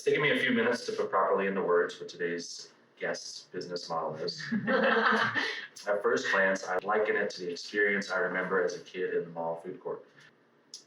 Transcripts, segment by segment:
taken me a few minutes to put properly into words what today's guest's business model is. At first glance, I liken it to the experience I remember as a kid in the mall food court.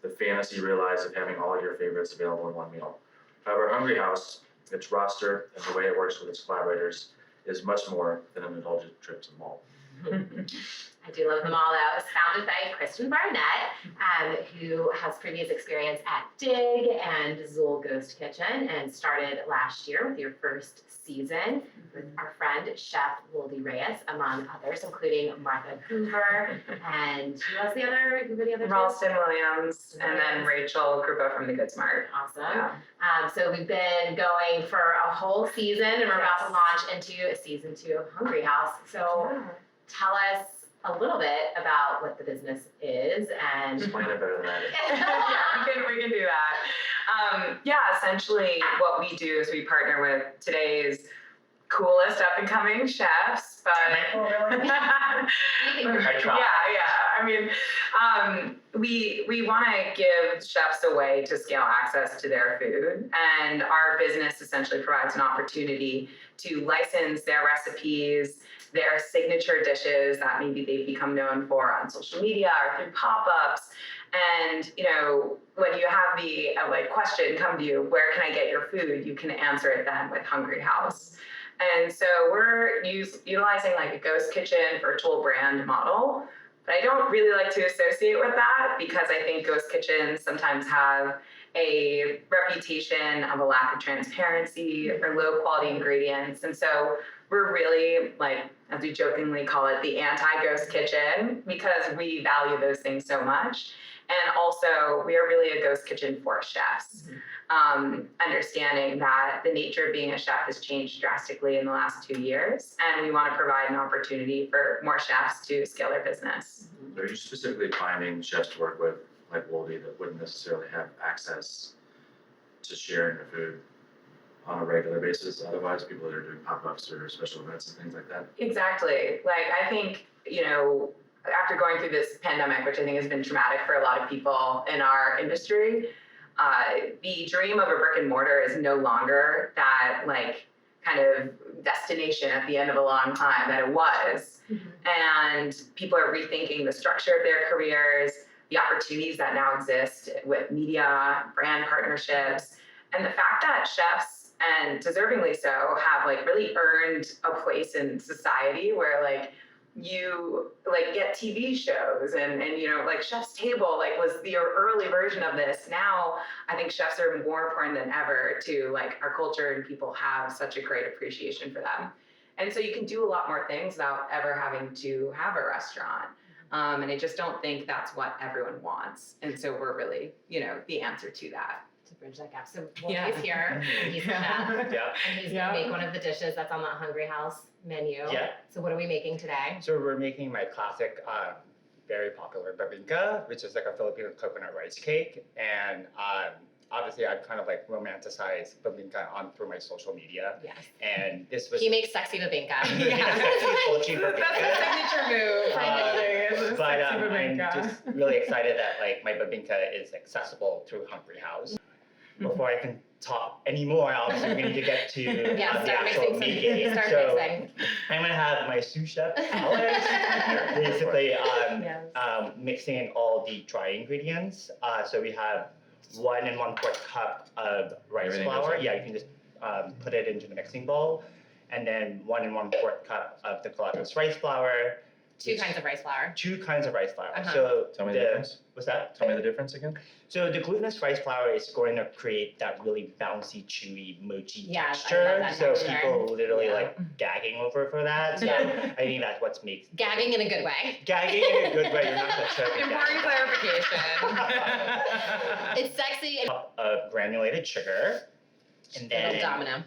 The fantasy realized of having all your favorites available in one meal. However, Hungry House, its roster, and the way it works with its collaborators is much more than an indulgent trip to the mall. I do love them all, though. It's founded by Kristen Barnett, who has previous experience at Dig and Zool Ghost Kitchen, and started last year with your first season with our friend Chef Woldy Reyes, among others, including Martha Hoover and who was the other? Ralston Williams, and then Rachel Krupa from The Good Smart. Awesome. Yeah. So we've been going for a whole season, and we're about to launch into season 2 of Hungry House. So tell us a little bit about what the business is and Explain it better than I did. Yeah, we can do that. Essentially what we do is we partner with today's coolest up-and-coming chefs, but I try. I mean, we want to give chefs a way to scale access to their food, and our business essentially provides an opportunity to license their recipes, their signature dishes that maybe they've become known for on social media or through pop-ups. And, when you have the question come to you, where can I get your food? You can answer it then with Hungry House. And so we're utilizing a ghost kitchen virtual brand model, but I don't really like to associate with that because I think ghost kitchens sometimes have a reputation of a lack of transparency or low quality ingredients. And so we're really, as we jokingly call it, the anti-ghost kitchen because we value those things so much. And also, we are really a ghost kitchen for chefs, understanding that the nature of being a chef has changed drastically in the last 2 years, and we want to provide an opportunity for more chefs to scale their business. Are you specifically finding chefs to work with, like Woldy, that wouldn't necessarily have access to sharing the food on a regular basis? Otherwise, people that are doing pop-ups or special events and things like that? Exactly. I think, after going through this pandemic, which I think has been traumatic for a lot of people in our industry, the dream of a brick and mortar is no longer that kind of destination at the end of a long time that it was. And people are rethinking the structure of their careers, the opportunities that now exist with media, brand partnerships, and the fact that chefs, and deservingly so, have really earned a place in society where you get TV shows and Chef's Table was the early version of this. Now I think chefs are more important than ever to our culture, and people have such a great appreciation for them. And so you can do a lot more things without ever having to have a restaurant. And I just don't think that's what everyone wants. And so we're really, the answer to that. to bridge that gap. So Woldy's here, he's the chef, Yeah. and he's gonna make one of the dishes that's on the Hungry House menu. Yeah. So what are we making today? So we're making my classic, very popular bibingka, which is a Filipino coconut rice cake. And obviously I've kind of romanticized bibingka through my social media. Yes. And this was He makes sexy bibingka. Sexy bibingka. That's a signature move. But I'm just really excited that my bibingka is accessible through Hungry House. Before I can talk anymore, obviously we need to get to the actual making. So I'm gonna have my sous chef Alex basically mixing in all the dry ingredients. So we have 1 1/4 cup of rice flour. Yeah, you can just put it into the mixing bowl, and then 1 1/4 cup of the glutinous rice flour. 2 kinds of rice flour. 2 kinds of rice flour. Uh-huh. So Tell me the difference. What's that? Tell me the difference again. So the glutinous rice flour is going to create that really bouncy, chewy, mochi Yeah, I love texture. that So texture. people literally Yeah. gagging over for that. So Yeah. I think that's what makes Gagging in a good way. gagging in a good way. You're not gonna choke and Important gag. clarification. It's sexy and Cup of granulated sugar, and little then domino.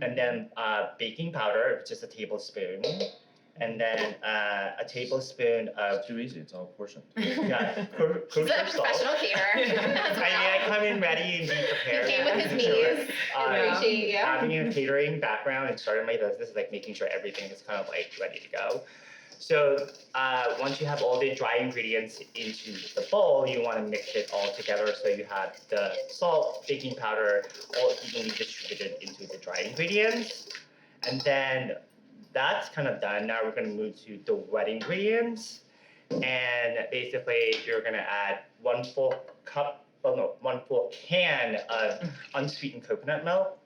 and then baking powder, which is a tablespoon, and then a tablespoon of It's too easy. It's all portioned. He's a kosher salt. professional caterer. I come in ready and be prepared. He came with his knees. Appreciate you. Having a catering background and starting my business is making sure everything is kind of ready to go. So once you have all the dry ingredients into the bowl, you want to mix it all together. So you have the salt, baking powder, all evenly distributed into the dry ingredients. And then that's kind of done. Now we're going to move to the wet ingredients. And basically you're going to add 1 full can of unsweetened coconut milk.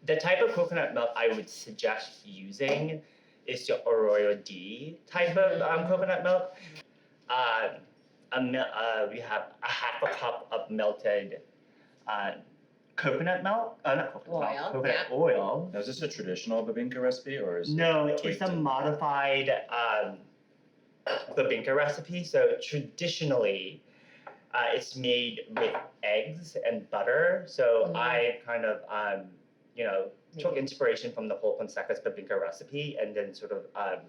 The type of coconut milk I would suggest using is the Arroyo D type of coconut milk. We have a half a cup of melted coconut milk, not coconut milk, coconut oil. Now, is this a traditional bibingka recipe or is No, it it's tweaked a and- modified bibingka recipe. So traditionally, it's made with eggs and butter. So I kind of, took inspiration from the whole Fonseca's bibingka recipe and then sort of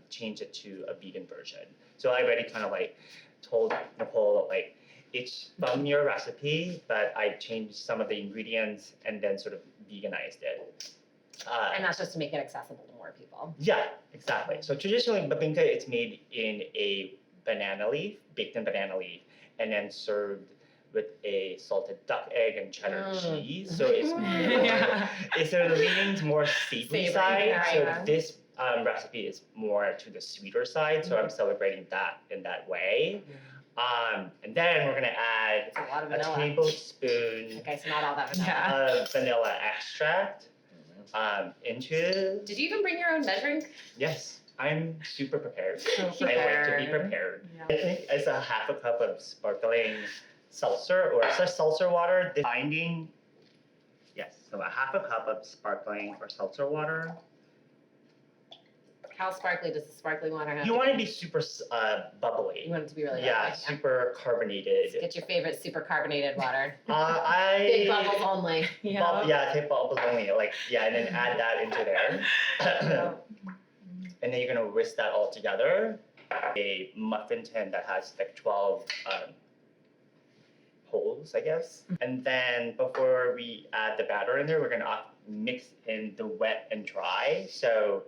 changed it to a vegan version. So I already kind of like told Nicole like it's from your recipe, but I changed some of the ingredients and then sort of veganized it. And that's just to make it accessible to more people. Yeah, exactly. So traditionally, bibingka it's made in a banana leaf, baked in banana leaf, and then served with a salted duck egg and cheddar cheese. So it's more, it's sort of leaning more savory side. Yeah. So this recipe is more to the sweeter side. So I'm celebrating that in that way. And then we're gonna add It's a lot of a vanilla. tablespoon Okay, so not all that vanilla. of vanilla extract into. Did you even bring your own measuring? Yes, I'm super prepared. So I like to be prepared. Yeah. I think it's a half a cup of sparkling seltzer or seltzer water. The binding, yes, so a half a cup of sparkling or seltzer water. How sparkly does the sparkling water have You to want be? to be super bubbly. You want it to be really Yeah, bubbly. super carbonated. Get your favorite super carbonated water. I Big bubbles only. take bubbles only. Like and then add that into there. And then you're gonna whisk that all together. A muffin tin that has like 12 holes, I guess. And then before we add the batter in there, we're gonna mix in the wet and dry. So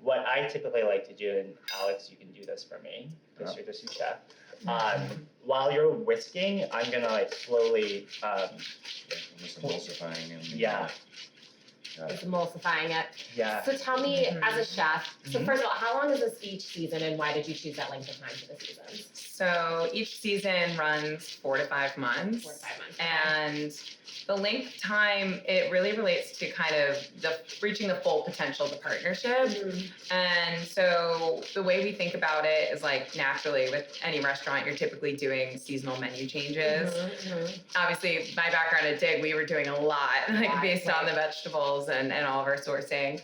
what I typically like to do, and Alex, you can do this for me, because you're the sous chef. While you're whisking, I'm gonna like slowly, Just emulsifying and It's emulsifying it. yeah. So tell me, as a chef, so first of all, how long is this each season and why did you choose that length of time for the seasons? So each season runs 4 to 5 months. 4 to 5 months. And the length of time, it really relates to kind of reaching the full potential of the partnership. And so the way we think about it is like naturally with any restaurant, you're typically doing seasonal menu changes. Obviously, my background at Dig, we were doing a lot based on the vegetables and all of our sourcing.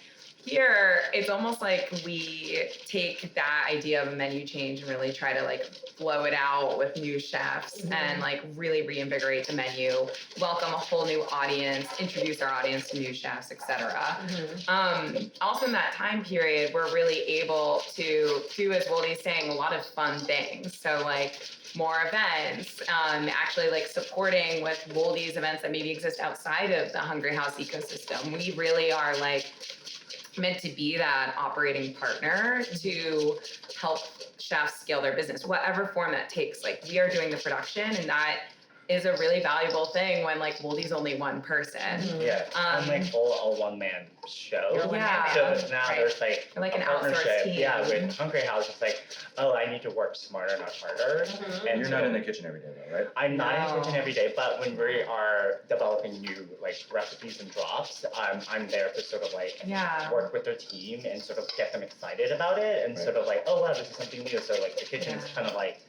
Here, it's almost like we take that idea of a menu change and really try to like blow it out with new chefs and like really reinvigorate the menu, welcome a whole new audience, introduce our audience to new chefs, etc. Also in that time period, we're really able to do, as Woldy's saying, a lot of fun things. So like more events, actually like supporting with Woldy's events that maybe exist outside of the Hungry House ecosystem. We really are like meant to be that operating partner to help chefs scale their business, whatever form that takes. Like we are doing the production, and that is a really valuable thing when like Woldy's only one person. Yeah, I'm like a one-man show. You're a one-man Yeah. band. So now Right. there's like We're like an a outsourced partnership. team. Yeah, with Hungry House, it's like, oh, I need to work smarter, not harder. And you're not in the kitchen every day though, right? I'm not in No. the kitchen every day, but when we are developing new like recipes and drops, I'm there to sort of like Yeah. work with their team and sort of get them excited about it and Right. sort of like, oh wow, this is something new. So like the kitchen's kind of like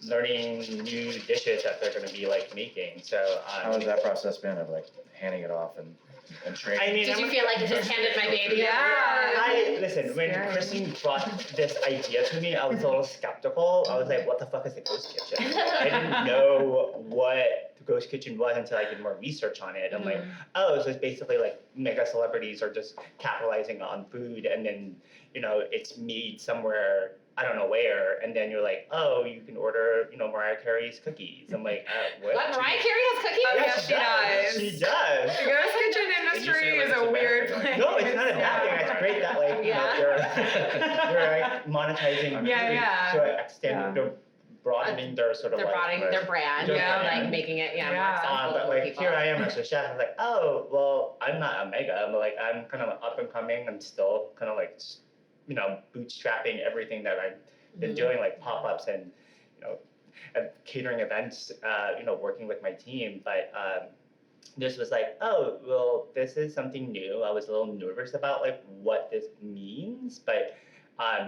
learning new dishes that they're going to be like making. So How has that process been of like handing it off and training? I mean, Did you feel like you just handed my baby? Yeah. Listen, when Scary. Kristen brought this idea to me, I was a little skeptical. I was like, what the fuck is a ghost kitchen? I didn't know what the ghost kitchen was until I did more research on it. I'm like, oh, so it's basically like mega celebrities are just capitalizing on food and then, it's made somewhere, I don't know where, and then you're like, oh, you can order, Mariah Carey's cookies. I'm like, what? What, Mariah Carey has cookies? Oh, Yeah, yes, she does. She does. The ghost kitchen you say industry like is it's a a bad weird thing, place. like- No, it's not a bad thing. It's great that like you know they're like monetizing. Yeah. So they're broadening their sort of They're like broadening their brand, their like making it more accessible but to like people. here I am as a chef. I'm like, oh well, I'm not a mega, but like I'm kind of up and coming. I'm still kind of like bootstrapping everything that I've been doing, like pop-ups and catering events. Working with my team, but. This was like, oh, well, this is something new. I was a little nervous about like what this means, but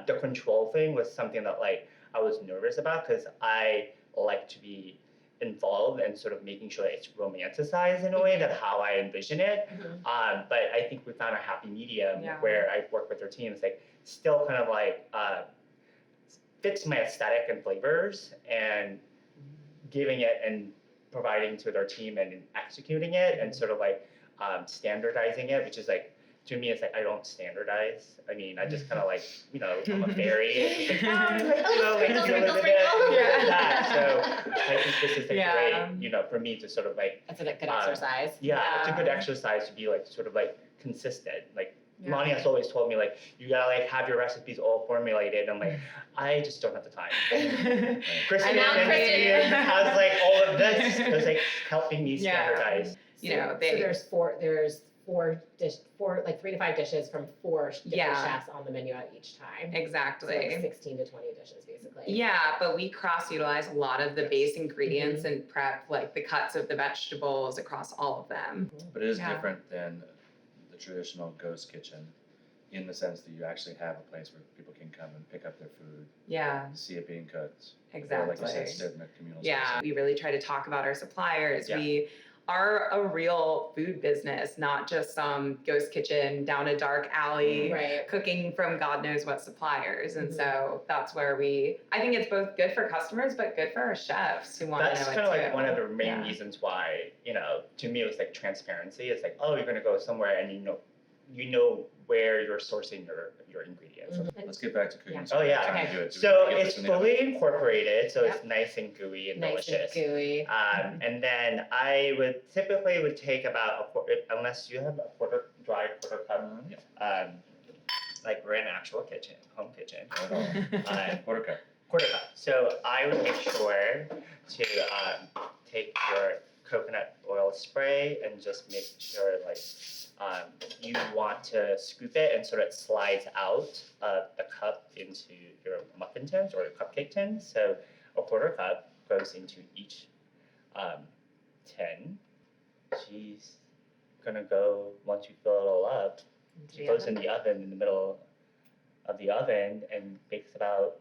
the control thing was something that like I was nervous about because I like to be involved and sort of making sure that it's romanticized in a way that how I envision it. But I think we found a happy medium where I work with their teams, like still kind of like fits my aesthetic and flavors and giving it and providing to their team and executing it and sort of like standardizing it, which is like, to me, it's like I don't standardize. I mean, I just kind of like, I'm a fairy. It's like, So I think this is a great, for me to sort of like. That's a good exercise. It's a good exercise to be like sort of like consistent. Like Lonnie has always told me like, you gotta like have your recipes all formulated. And like, I just don't have the time. Kristen has like all of this. It was like helping me standardize. So there's four 3 to 5 dishes from 4 different chefs on the menu at each time. Exactly. So like 16 to 20 dishes basically. Yeah, but we cross-utilize a lot of the base ingredients and prep like the cuts of the vegetables across all of them. But it is different than the traditional ghost kitchen in the sense that you actually have a place where people can come and pick up their food. See it being cooked. Exactly. Or like you said, sit in the communal space. We really try to talk about our suppliers. We are a real food business, not just some ghost kitchen down a dark alley cooking from God knows what suppliers. And so that's where I think it's both good for customers, but good for our chefs who want to know it too. That's kind of like one of the main reasons why, to me it was like transparency. It's like, oh, you're going to go somewhere and you know where you're sourcing your ingredients. Let's get back to cooking. Oh yeah. Okay. So it's fully incorporated, so it's nice and gooey and delicious. And gooey. And then I would typically take about a quarter, unless you have a quarter cup. Like we're in an actual kitchen, home kitchen. Quarter cup. Quarter cup. So I would make sure to take your coconut oil spray and just make sure like you want to scoop it and so that it slides out of the cup into your muffin tins or your cupcake tins. So a quarter cup goes into each tin. She's gonna go, once you fill it all up, she goes in the oven in the middle of the oven and bakes about,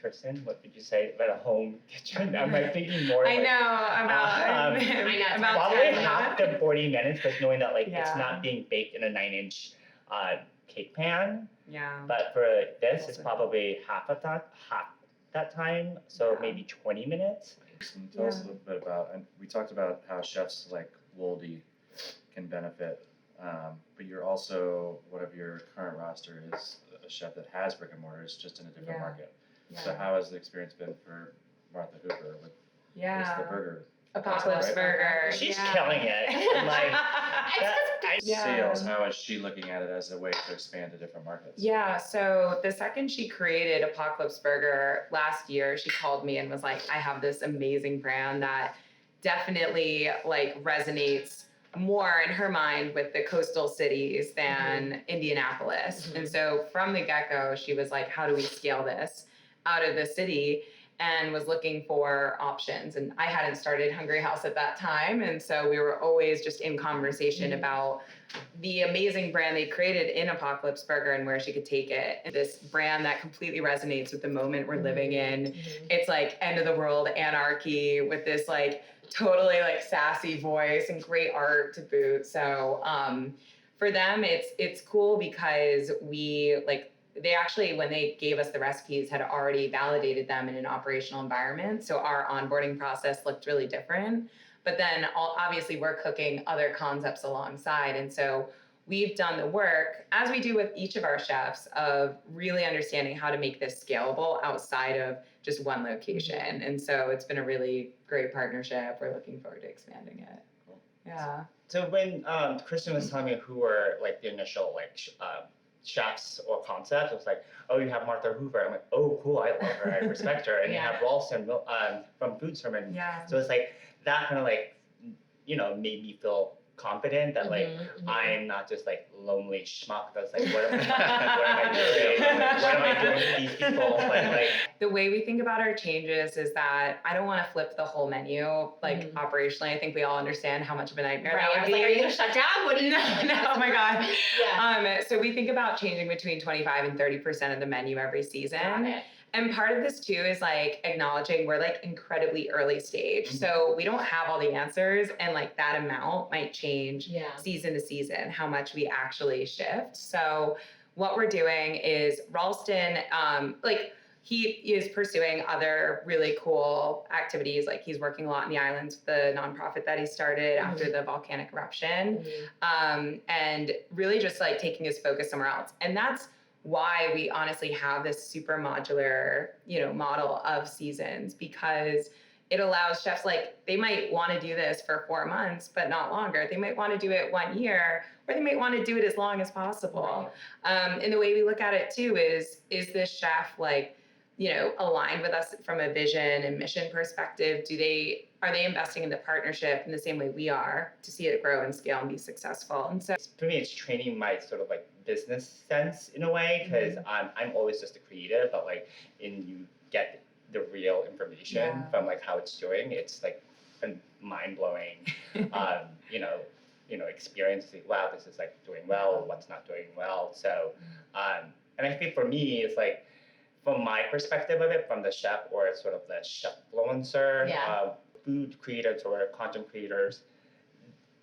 Kristen, what did you say about a home kitchen? I'm like thinking more. I know about probably half to 40 minutes, because knowing that like it's not being baked in a 9-inch cake pan. But for this, it's probably half that time, so maybe 20 minutes. Tell us a little bit about, and we talked about how chefs like Woldy can benefit, but you're also, one of your current roster is a chef that has brick and mortars, just in a different market. So how has the experience been for Martha Hooper with the burger? Apocalypse Burger. She's killing it. Like sales, how is she looking at it as a way to expand to different markets? So the second she created Apocalypse Burger last year, she called me and was like, I have this amazing brand that definitely like resonates more in her mind with the coastal cities than Indianapolis. And so from the get-go, she was like, how do we scale this out of the city? And was looking for options. And I hadn't started Hungry House at that time. And so we were always just in conversation about the amazing brand they created in Apocalypse Burger and where she could take it. And this brand that completely resonates with the moment we're living in. It's like end of the world anarchy with this like totally like sassy voice and great art to boot. So for them, it's cool because they actually, when they gave us the recipes, had already validated them in an operational environment. So our onboarding process looked really different. But then obviously we're cooking other concepts alongside. And so we've done the work, as we do with each of our chefs, of really understanding how to make this scalable outside of just one location. And so it's been a really great partnership. We're looking forward to expanding it. Cool. Yeah. So when Kristen was telling me who were like the initial chefs or concepts. It was like, oh, you have Martha Hoover. I'm like, oh, cool, I love her, I respect her. And you have Ralston from Food Sermon. Yeah. So it's like that kind of like, made me feel confident that like I'm not just like lonely schmuck that's like what am I doing? What am I doing with these people? But like the way we think about our changes is that I don't want to flip the whole menu. Like operationally, I think we all understand how much of a nightmare that would be. Like, are you gonna shut down? What do you No, oh my God. Yeah. So we think about changing between 25 and 30% of the menu every season. Got it. And part of this too is like acknowledging we're like incredibly early stage. So we don't have all the answers, and like that amount might change season to season, how much we actually shift. So what we're doing is Ralston, he is pursuing other really cool activities. Like he's working a lot in the islands with the nonprofit that he started after the volcanic eruption. And really just like taking his focus somewhere else. And that's why we honestly have this super modular, model of seasons, because it allows chefs, like they might want to do this for 4 months, but not longer. They might want to do it 1 year, or they might want to do it as long as possible. And the way we look at it too is this chef like, aligned with us from a vision and mission perspective? Are they investing in the partnership in the same way we are to see it grow and scale and be successful? And so for me, it's training my sort of like business sense in a way, because I'm always just a creative, but like you get the real information from like how it's doing. It's like a mind blowing, experience. Like, wow, this is like doing well. What's not doing well? So, and I think for me, it's like from my perspective of it, from the chef or sort of the chef influencer, food creators or content creators,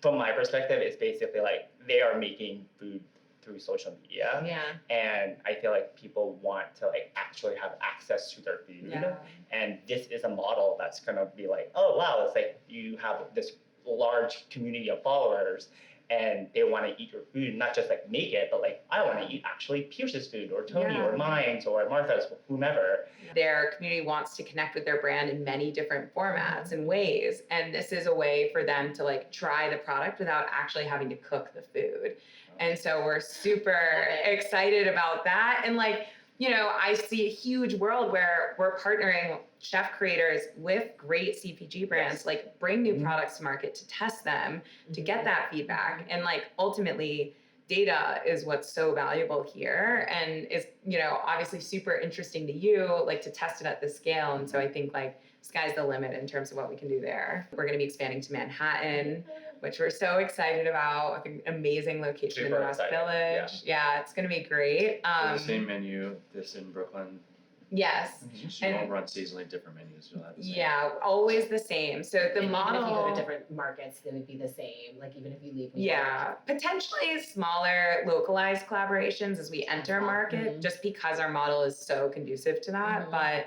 from my perspective, it's basically like they are making food through social media. And I feel like people want to like actually have access to their food. And this is a model that's gonna be like, oh wow, it's like you have this large community of followers and they want to eat your food, not just like make it, but like I want to eat actually Pierce's food or Tony or mine's or Martha's, whomever. Their community wants to connect with their brand in many different formats and ways. And this is a way for them to like try the product without actually having to cook the food. And so we're super excited about that. And like, I see a huge world where we're partnering chef creators with great CPG brands, like bring new products to market to test them, to get that feedback. And like ultimately data is what's so valuable here and is, obviously super interesting to you, like to test it at this scale. And so I think like sky's the limit in terms of what we can do there. We're going to be expanding to Manhattan, which we're so excited about. An amazing location in the West Village. Yeah, it's going to be great. The same menu, this in Brooklyn. Yes. So you won't run seasonally different menus. You'll have the same. Yeah, always the same. So the model. Even if you go to different markets, they would be the same. Like even if you leave. Yeah, potentially smaller localized collaborations as we enter a market, just because our model is so conducive to that. But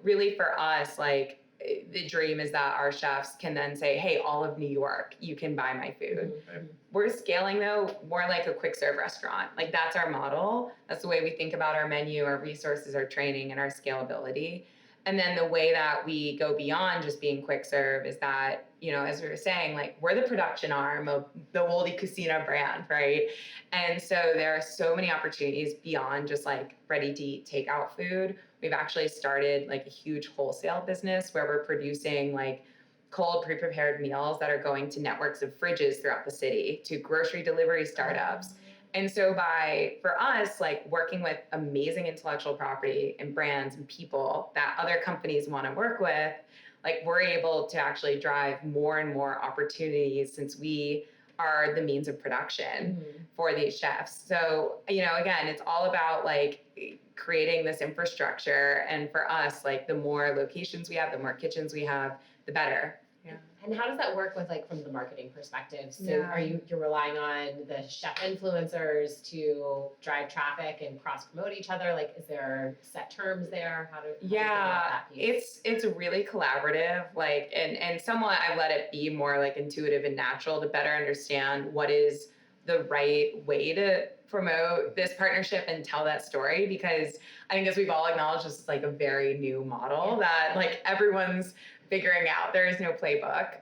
really for us, like the dream is that our chefs can then say, hey, all of New York, you can buy my food. We're scaling though more like a quick serve restaurant. Like that's our model. That's the way we think about our menu, our resources, our training, and our scalability. And then the way that we go beyond just being quick serve is that, as we were saying, like we're the production arm of the Woldy Kusina brand, right? And so there are so many opportunities beyond just like ready to eat takeout food. We've actually started like a huge wholesale business where we're producing like cold pre-prepared meals that are going to networks of fridges throughout the city, to grocery delivery startups. And so for us, like working with amazing intellectual property and brands and people that other companies want to work with, like we're able to actually drive more and more opportunities since we are the means of production for these chefs. So, again, it's all about like creating this infrastructure. And for us, like the more locations we have, the more kitchens we have, the better. And how does that work with like from the marketing perspective? So are you're relying on the chef influencers to drive traffic and cross promote each other? Like is there set terms there? How do you think about that piece? It's really collaborative, like and somewhat I've let it be more like intuitive and natural to better understand what is the right way to promote this partnership and tell that story, because I think as we've all acknowledged, this is like a very new model that like everyone's figuring out. There is no playbook.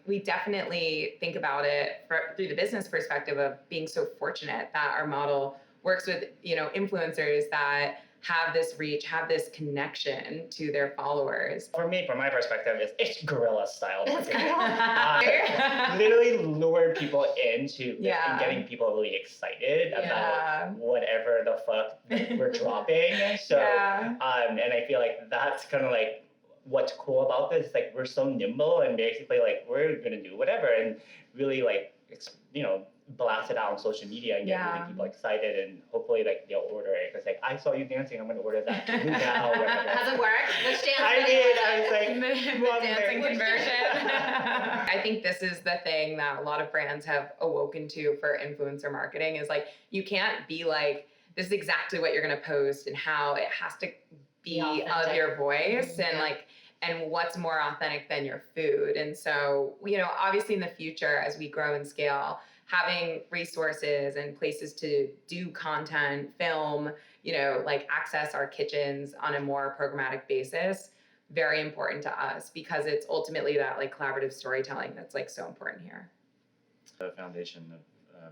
We definitely think about it through the business perspective of being so fortunate that our model works with, influencers that have this reach, have this connection to their followers. For me, from my perspective, it's guerrilla style. It's marketing. Literally lure people into this and getting people really excited about whatever the fuck we're dropping. So, and I feel like that's kind of like what's cool about this. Like we're so nimble and basically like we're gonna do whatever and really like blast it out on social media and get really people excited and hopefully like they'll order it because like I saw you dancing, I'm gonna order that too now. Has it worked? Which dance? I was like the dancing conversion. I think this is the thing that a lot of brands have awoken to for influencer marketing is like you can't be like this is exactly what you're gonna post and how it has to be of your voice and like and what's more authentic than your food. And so, obviously in the future, as we grow and scale, having resources and places to do content, film, like access our kitchens on a more programmatic basis, very important to us because it's ultimately that like collaborative storytelling that's like so important here. The foundation of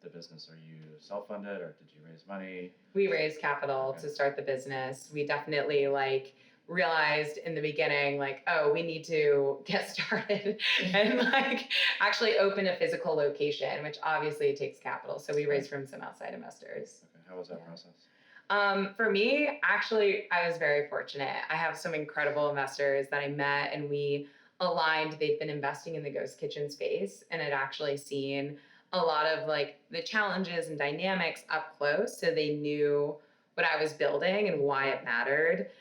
the business, are you self-funded or did you raise money? We raised capital to start the business. We definitely realized in the beginning, we need to get started and actually open a physical location, which obviously takes capital. So we raised from some outside investors. Okay, how was that process? For me, actually, I was very fortunate. I have some incredible investors that I met and we aligned. They've been investing in the ghost kitchen space and had actually seen a lot of the challenges and dynamics up close. So they knew what I was building and why it mattered.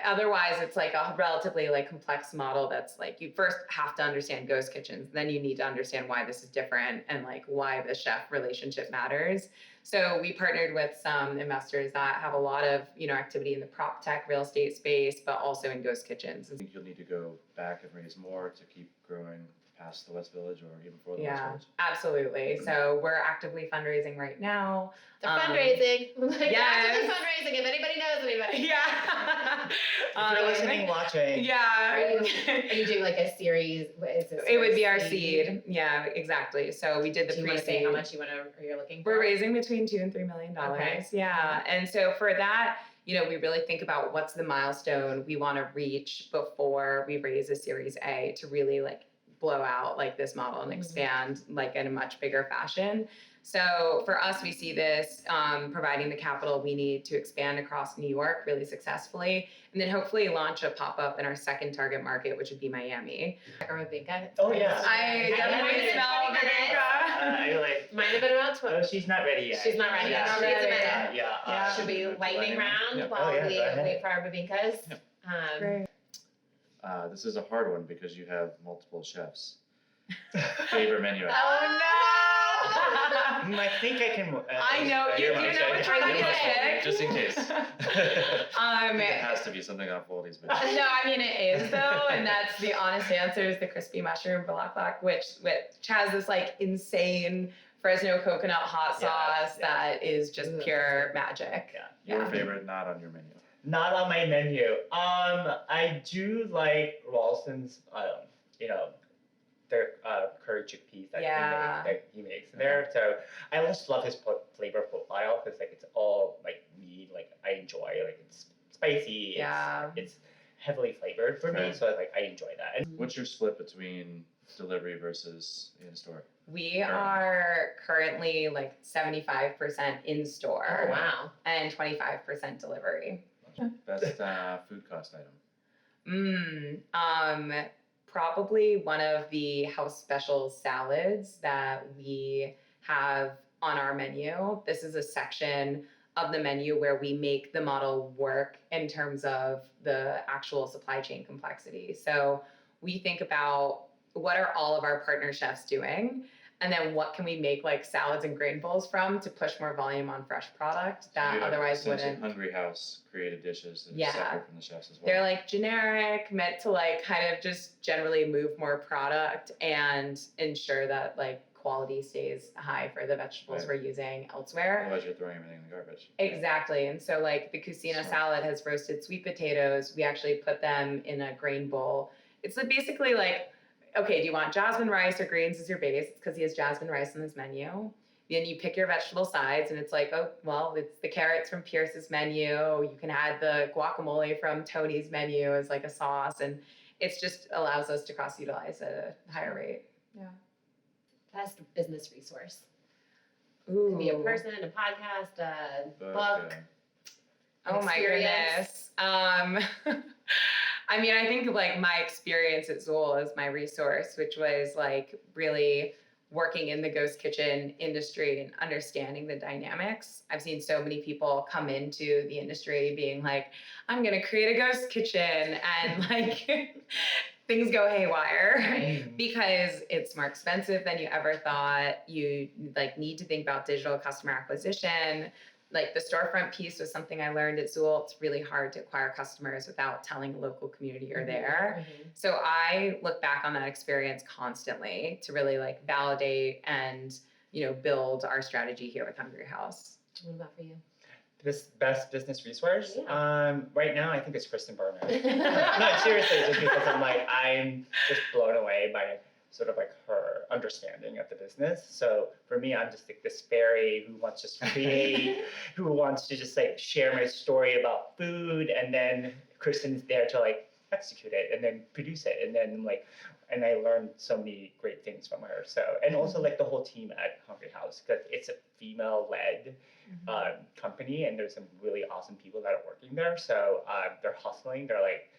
Otherwise, it's a relatively complex model that's you first have to understand ghost kitchens, then you need to understand why this is different and why the chef relationship matters. So we partnered with some investors that have a lot of activity in the prop tech real estate space, but also in ghost kitchens. I think you'll need to go back and raise more to keep growing past the West Village or even before the West Village. Absolutely. So we're actively fundraising right now. The fundraising. Yes. Actively fundraising. If anybody knows anybody. Yeah. If you're listening, watching. Yeah. Are you doing a series? It would be our seed. Yeah, exactly. So we did the Do you want to say pre-seed. how much you're looking for? We're raising between $2 and $3 million. Okay. Yeah. And so for that, we really think about what's the milestone we want to reach before we raise a Series A to really blow out this model and expand in a much bigger fashion. So for us, we see this providing the capital we need to expand across New York really successfully, and then hopefully launch a pop-up in our second target market, which would be Miami. Or bibingka. Oh yeah. I definitely smell bibingka. Might have been about 20. Oh, she's not ready yet. She's not ready yet. Yeah. She needs a minute. Yeah. Should we lightning round Yeah. while we go ahead. wait for our bibinkas? Great. This is a hard one because you have multiple chefs. Favorite menu. Oh I think I can. I know. You know which one I'm gonna pick? Just in case. I think it has to be something off Woldy's menu. No, I mean it is though, and that's the honest answer is the crispy mushroom balak, which has this insane Fresno coconut hot sauce that is just pure magic. Your favorite, not on your menu. Not on my menu. I do like Ralston's, their curry chickpeas that he makes there. So I just love his flavor profile because it's all meat. I enjoy it's spicy. It's heavily flavored for me, so I enjoy that. And what's your split between delivery versus in store? We are currently 75% in store. Oh wow. And 25% delivery. Best food cost item. Probably one of the house special salads that we have on our menu. This is a section of the menu where we make the model work in terms of the actual supply chain complexity. So we think about what are all of our partner chefs doing, and then what can we make salads and grain bowls from to push more volume on fresh product that otherwise wouldn't. Hungry House created dishes that are separate from the chefs as well. They're generic, meant to kind of just generally move more product and ensure that quality stays high for the vegetables we're using elsewhere. Otherwise you're throwing everything in the garbage. Exactly. And so the Kusina salad has roasted sweet potatoes. We actually put them in a grain bowl. It's basically okay, do you want jasmine rice or greens as your base? It's because he has jasmine rice on his menu. Then you pick your vegetable sides and it's like, oh, well, it's the carrots from Pierce's menu. You can add the guacamole from Tony's menu as like a sauce. And it's just allows us to cross-utilize at a higher rate. Yeah. Best business resource. Ooh. Could be a person, a podcast, a book. Oh my goodness. I mean, I think like my experience at Zool is my resource, which was like really working in the ghost kitchen industry and understanding the dynamics. I've seen so many people come into the industry being like, I'm going to create a ghost kitchen, and like things go haywire Right. because it's more expensive than you ever thought. You like need to think about digital customer acquisition. Like the storefront piece was something I learned at Zool. It's really hard to acquire customers without telling the local community you're there. Mm-hmm. So I look back on that experience constantly to really like validate and, you know, build our strategy here with Hungry House. What about for you? This best business resource? Yeah. Right now, I think it's Kristen Barnett. No, seriously, just because I'm just blown away by sort of like her understanding of the business. So for me, I'm just like this fairy who wants to just create, who wants to just like share my story about food, and then Kristen's there to like execute it and then produce it, and then like, and I learned so many great things from her. So, and also like the whole team at Hungry House, because it's a female-led company, and there's some really awesome people that are working there. So they're hustling. They're like,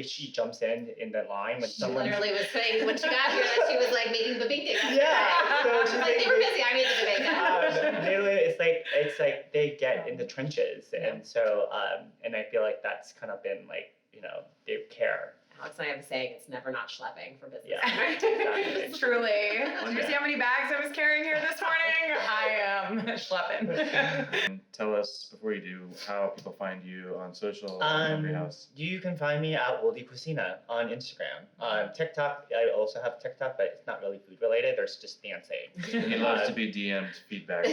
she jumps in the line when She someone literally was saying when she got here that she was like making bibingka. Yeah, so She's like, they were busy. I made the bibingka. literally, it's like they get in the trenches, and so and I feel like that's kind of been like, you know, they care. Alex and I have a saying, it's never not schlepping for business. Yeah, exactly. Truly. Did you see how many bags I was carrying here this morning? I am schlepping. Tell us, before you do, how people find you on social, Hungry House. You can find me at Woldy Kusina on Instagram. TikTok, I also have TikTok, but it's not really food related. There's just dancing. He loves to be DM'd feedback.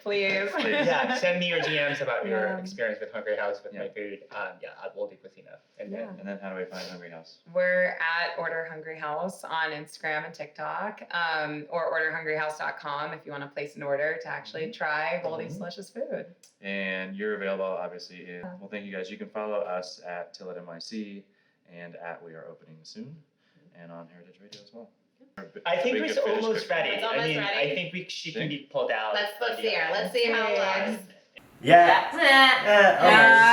Please. Yeah, send me your DMs about your Yeah. experience with Hungry House with Yeah. my food. At Woldy Kusina. And Yeah. And then how do we find Hungry House? We're at Order Hungry House on Instagram and TikTok, or orderhungryhouse.com if you want to place an order to actually try Woldy's delicious food. And you're available, obviously. Well, thank you guys. You can follow us at Tilit NYC and at We Are Opening Soon, and on Heritage Radio as well. I think Big it's fish almost cooking. ready. It's almost ready. I think she can be pulled out. Let's see her. Let's see how it looks. Yeah. That's it. Oh.